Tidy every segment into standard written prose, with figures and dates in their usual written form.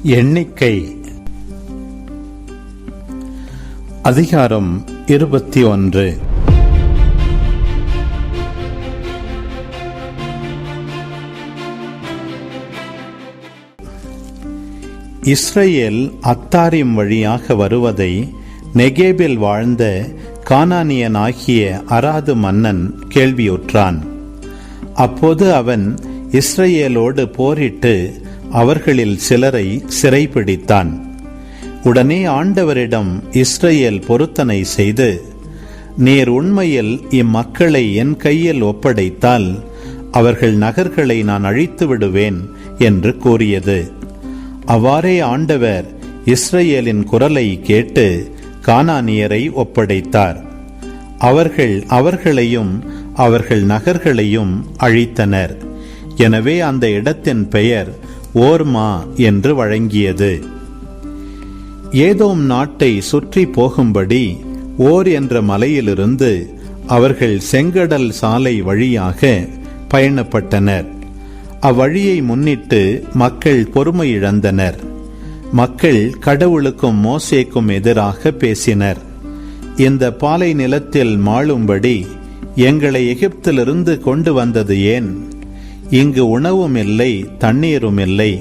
எண்ணிக்கை அதிகாரம் 21. இஸ்ரவேல் அத்தாரிம் வழியாக வருவதை நெகேபில் வாழ்ந்த கானானியனாகிய அராது மன்னன் கேள்வியுற்றான். அப்போது அவன் இஸ்ரவேலோடு போரிட்டு அவர்களில் சிலரை சிறைப்பிடித்தான். உடனே ஆண்டவரிடம் இஸ்ரவேல் பொருத்தனை செய்து, நீர் உண்மையில் இம்மக்களை என் கையில் ஒப்படைத்தால் அவர்கள் நகர்களை நான் அழித்து விடுவேன் என்று கூறியது. அவ்வாறே ஆண்டவர் இஸ்ரவேலின் குரலை கேட்டு கானானியரை ஒப்படைத்தார். அவர்கள் அவர்களையும் அவர்கள் நகர்களையும் அழித்தனர். எனவே அந்த இடத்தின் பெயர் ஓர்மா என்று வழங்கியது. ஏதோம் நாட்டை சுற்றி போகும்படி ஓர் என்ற மலையிலிருந்து அவர்கள் செங்கடல் சாலை வழியாக பயணப்பட்டனர். அவ்வழியை முன்னிட்டு மக்கள் பொறுமை இழந்தனர். மக்கள் கடவுளுக்கும் மோசேக்கும் எதிராக பேசினர். இந்த பாலை நிலத்தில் மாளும்படி எங்களை எகிப்திலிருந்து கொண்டு வந்தது ஏன்? இங்கு உணவும் இல்லை, தண்ணீரும் இல்லை.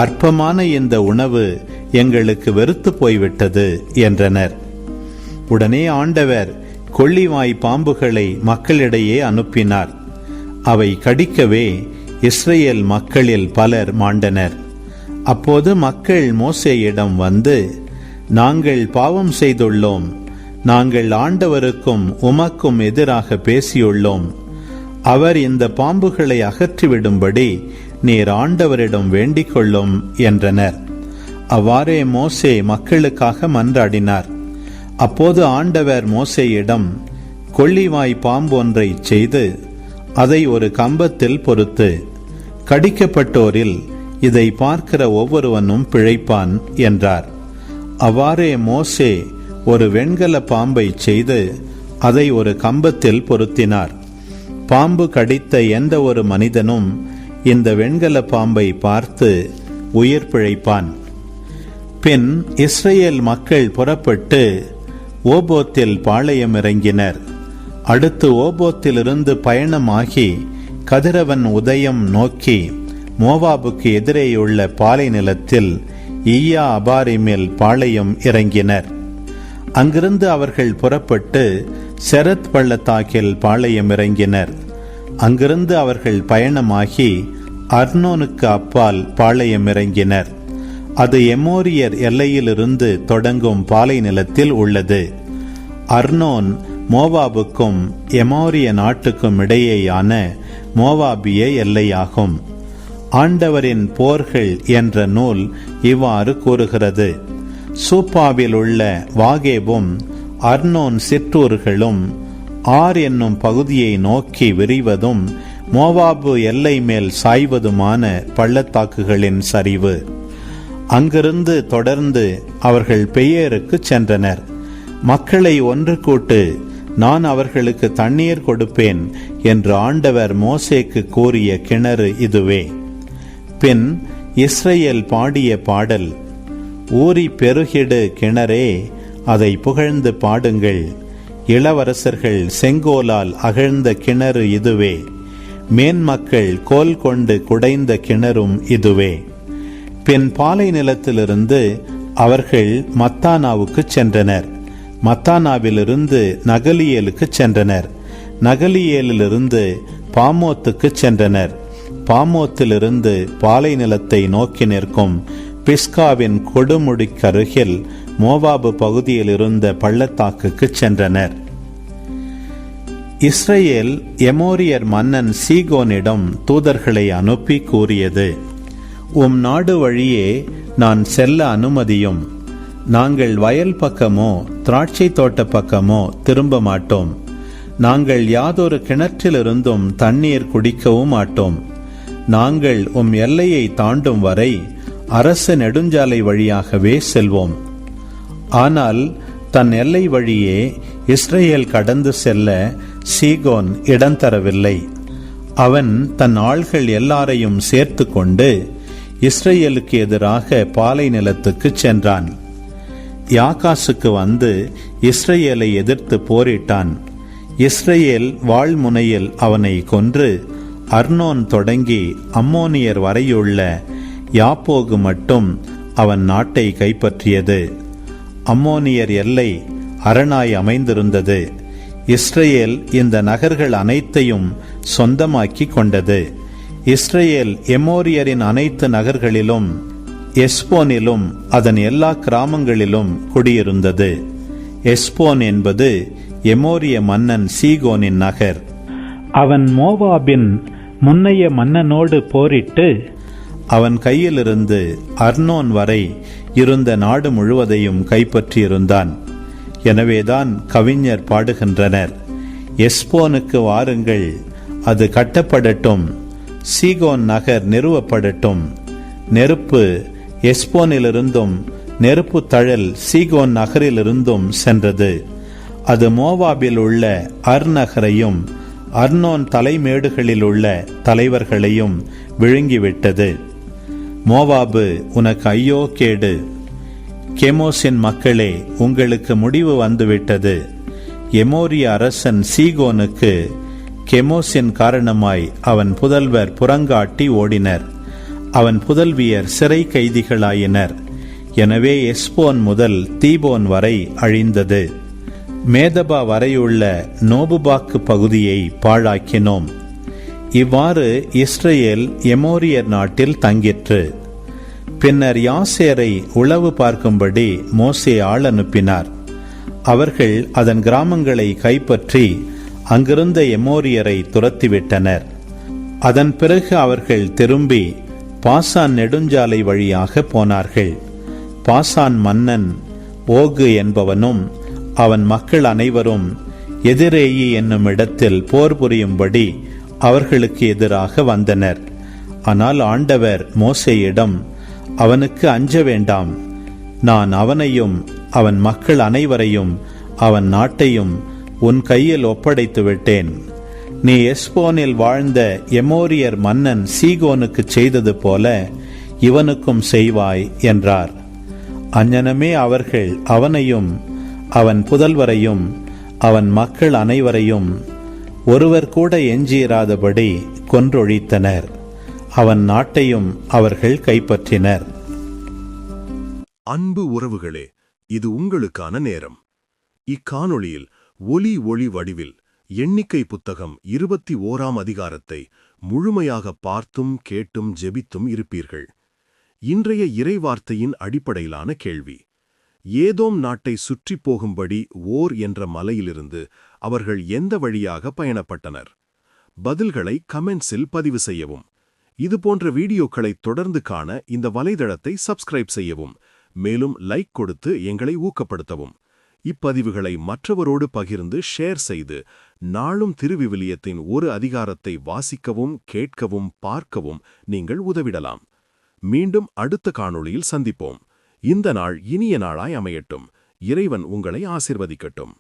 அற்பமான இந்த உணவு எங்களுக்கு வெறுத்து போய்விட்டது என்றனர். உடனே ஆண்டவர் கொள்ளிவாய் பாம்புகளை மக்களிடையே அனுப்பினார். அவை கடிக்கவே இஸ்ரவேல் மக்களில் பலர் மாண்டனர். அப்போது மக்கள் மோசேயிடம் வந்து, நாங்கள் பாவம் செய்துள்ளோம், நாங்கள் ஆண்டவருக்கும் உமக்கும் எதிராக பேசியுள்ளோம். அவர் இந்த பாம்புகளை அகற்றிவிடும்படி நீர் ஆண்டவரிடம் வேண்டிக் கொள்ளும் என்றனர். அவ்வாறே மோசே மக்களுக்காக மன்றாடினார். அப்போது ஆண்டவர் மோசேயிடம் கொள்ளிவாய் பாம்பு ஒன்றை செய்து அதை ஒரு கம்பத்தில் பொறுத்து, கடிக்கப்பட்டோரில் இதை பார்க்கிற ஒவ்வொருவனும் பிழைப்பான் என்றார். அவ்வாறே மோசே ஒரு வெண்கல பாம்பை செய்து அதை ஒரு கம்பத்தில் பொருத்தினார். பாம்பு கடித்த எந்த ஒரு மனிதனும் இந்த வெண்கல பாம்பை பார்த்து உயிர் பிழைப்பான். பின் இஸ்ரவேல் மக்கள் புறப்பட்டு ஓபோத்தில் பாளையம் இறங்கினர். அடுத்து ஓபோத்திலிருந்து பயணமாகி கதிரவன் உதயம் நோக்கி மோவாபுக்கு எதிரேயுள்ள பாலை நிலத்தில் ஈயா அபாரிமில் பாளையம் இறங்கினர். அங்கிருந்து அவர்கள் புறப்பட்டு செரத் பள்ளத்தாக்கில் பாளையம் இறங்கினர். அங்கிருந்து அவர்கள் பயணமாகி அர்னோனுக்கு அப்பால் பாளையம் இறங்கினர். அது எமோரியர் எல்லையிலிருந்து தொடங்கும் பாலை நிலத்தில் உள்ளது. அர்னோன் மோவாபுக்கும் எமோரிய நாட்டுக்கும் இடையேயான மோவாபிய எல்லையாகும். ஆண்டவரின் போர்கள் என்ற நூல் இவ்வாறு கூறுகிறது. சூப்பாவில் உள்ள வாகேபும் அர்னோன் சிற்றூர்களும் ஆர் என்னும் பகுதியை நோக்கி விரிவதும் மோவாபு எல்லை மேல் சாய்வதுமான பள்ளத்தாக்குகளின் சரிவு. அங்கிருந்து தொடர்ந்து அவர்கள் பெயருக்கு சென்றனர். மக்களை ஒன்று கூட்டு, நான் அவர்களுக்கு தண்ணீர் கொடுப்பேன் என்று ஆண்டவர் மோசேக்கு கூறிய கிணறு இதுவே. பின் இஸ்ரவேல் பாடிய பாடல், ஊறி பெருகிடு கிணறே, அதை புகழ்ந்து பாடுங்கள். இளவரசர்கள் செங்கோலால் அகழ்ந்த கிணறு இதுவே. மேன்மக்கள் கோல் கொண்டு குடைந்த கிணறும் இதுவே. பின் பாலை நிலத்திலிருந்து அவர்கள் மத்தானாவுக்கு சென்றனர். மத்தானாவிலிருந்து நகலியேலுக்கு சென்றனர். நகலியேலிலிருந்து பாமோத்துக்கு சென்றனர். பாமோத்திலிருந்து பாலை நிலத்தை நோக்கி நிற்கும் பிஸ்காவின் கொடுமுடிக்கருகில் மோவாபு பகுதியில் இருந்த பள்ளத்தாக்குக்கு சென்றனர். இஸ்ரவேல் எமோரியர் மன்னன் சீகோனிடம் தூதர்களை அனுப்பி கூறியது, உம் நாடு வழியே நான் செல்ல அனுமதியும். நாங்கள் வயல் பக்கமோ திராட்சை தோட்ட பக்கமோ திரும்ப மாட்டோம். நாங்கள் யாதொரு கிணற்றிலிருந்தும் தண்ணீர் குடிக்கவும் மாட்டோம். நாங்கள் உம் எல்லையை தாண்டும் வரை அரசு நெடுஞ்சாலை வழியாகவே செல்வோம். ஆனால் தன் எல்லை வழியே இஸ்ரவேல் கடந்து செல்ல சீகோன் இடம் தரவில்லை. அவன் தன் ஆள்கள் எல்லாரையும் சேர்த்து கொண்டு இஸ்ரேலுக்கு எதிராக பாலை நிலத்துக்கு சென்றான். யாகாசுக்கு வந்து இஸ்ரேலை எதிர்த்து போரிட்டான். இஸ்ரேல் வாழ்முனையில் அவனை கொன்று அர்னோன் தொடங்கி அம்மோனியர் வரையுள்ள யாப்போகு மட்டும் அவன் நாட்டை கைப்பற்றியது. அம்மோனியர் எல்லை அரணாய் அமைந்திருந்தது. இஸ்ரேல் இந்த நகர்கள் அனைத்தையும் சொந்தமாக்கி கொண்டது. இஸ்ரேல் எமோரியரின் அனைத்து நகர்களிலும் எஸ்போனிலும் அதன் எல்லா கிராமங்களிலும் குடியிருந்தது. எஸ்போன் என்பது எமோரிய மன்னன் சீகோனின் நகர். அவன் மோவாபின் முன்னைய மன்னனோடு போரிட்டு அவன் கையிலிருந்து அர்னோன் வரை இருந்த நாடு முழுவதையும் கைப்பற்றியிருந்தான். எனவேதான் கவிஞர் பாடுகின்றனர், எஸ்போனுக்கு வாருங்கள், அது கட்டப்படட்டும், சீகோன் நகர் நிறுவப்படட்டும். நெருப்பு எஸ்போனிலிருந்தும் நெருப்பு தழல் சீகோன் நகரிலிருந்தும் சென்றது. அது மோவாபில் உள்ள நகரையும் அர்னோன் தலைமேடுகளில் உள்ள தலைவர்களையும் விழுங்கிவிட்டது. மோவாபு, உனக்கு ஐயோ கேடு! கெமோசின் மக்களே, உங்களுக்கு முடிவு வந்துவிட்டது. எமோரிய அரசன் சீகோனுக்கு கெமோசின் காரணமாய் அவன் புதல்வர் புறங்காட்டி ஓடினர். அவன் புதல்வியர் சிறை கைதிகளாயினர். எனவே எஸ்போன் முதல் தீபோன் வரை அழிந்தது. மேதபா வரையுள்ள நோபுபாக்கு பகுதியை பாழாக்கினோம். இவ்வாறு இஸ்ரேல் எமோரியர் நாட்டில் தங்கிற்று. பின்னர் யாசேரை உளவு பார்க்கும்படி மோசே ஆள் அனுப்பினார். அவர்கள் அதன் கிராமங்களை கைப்பற்றி அங்கிருந்த எமோரியரை துரத்திவிட்டனர். அதன் பிறகு அவர்கள் திரும்பி பாசான் நெடுஞ்சாலை வழியாக போனார்கள். பாசான் மன்னன் ஓகு என்பவனும் அவன் மக்கள் அனைவரும் எதிரேயி என்னும் இடத்தில் போர் புரியும்படி அவர்களுக்கு எதிராக வந்தனர். ஆனால் ஆண்டவர் மோசேயிடம், அவனுக்கு அஞ்ச வேண்டாம், நான் அவனையும் அவன் மக்கள் அனைவரையும் அவன் நாட்டையும் உன் கையில் ஒப்படைத்து விட்டேன். நீ எஸ்போனில் வாழ்ந்த எமோரியர் மன்னன் சீகோனுக்கு செய்தது போல இவனுக்கும் செய்வாய் என்றார். அஞ்ஞனமே அவர்கள் அவனையும் அவன் புதல்வரையும் அவன் மக்கள் அனைவரையும் ஒருவர் கூட எஞ்சியிராதபடி கொன்றொழித்தனர். அவன் நாட்டையும் அவர்கள் கைப்பற்றினர். அன்பு உறவுகளே, இது உங்களுக்கான நேரம். இக்காணொளியில் ஒளி வடிவில் எண்ணிக்கை புத்தகம் 21ஆம் அதிகாரத்தை முழுமையாக பார்த்தும் கேட்டும் ஜெபித்தும் இருப்பீர்கள். இன்றைய இறைவார்த்தையின் அடிப்படையிலான கேள்வி: ஏதோம் நாட்டை சுற்றி போகும்படி ஓர் என்ற மலையிலிருந்து அவர்கள் எந்த வழியாக பயணப்பட்டனர்? பதில்களை கமெண்ட்ஸில் பதிவு செய்யவும். இதுபோன்ற வீடியோக்களை தொடர்ந்து காண இந்த வலைதளத்தை சப்ஸ்கிரைப் செய்யவும். மேலும் லைக் கொடுத்து எங்களை ஊக்கப்படுத்தவும். இப்பதிவுகளை மற்றவரோடு பகிர்ந்து ஷேர் செய்து நாளும் திருவிவிலியத்தின் ஒரு அதிகாரத்தை வாசிக்கவும், கேட்கவும், பார்க்கவும் நீங்கள் உதவிடலாம். மீண்டும் அடுத்த காணொளியில் சந்திப்போம். இந்த நாள் இனிய நாளாய் அமையட்டும். இறைவன் உங்களை ஆசிர்வதிக்கட்டும்.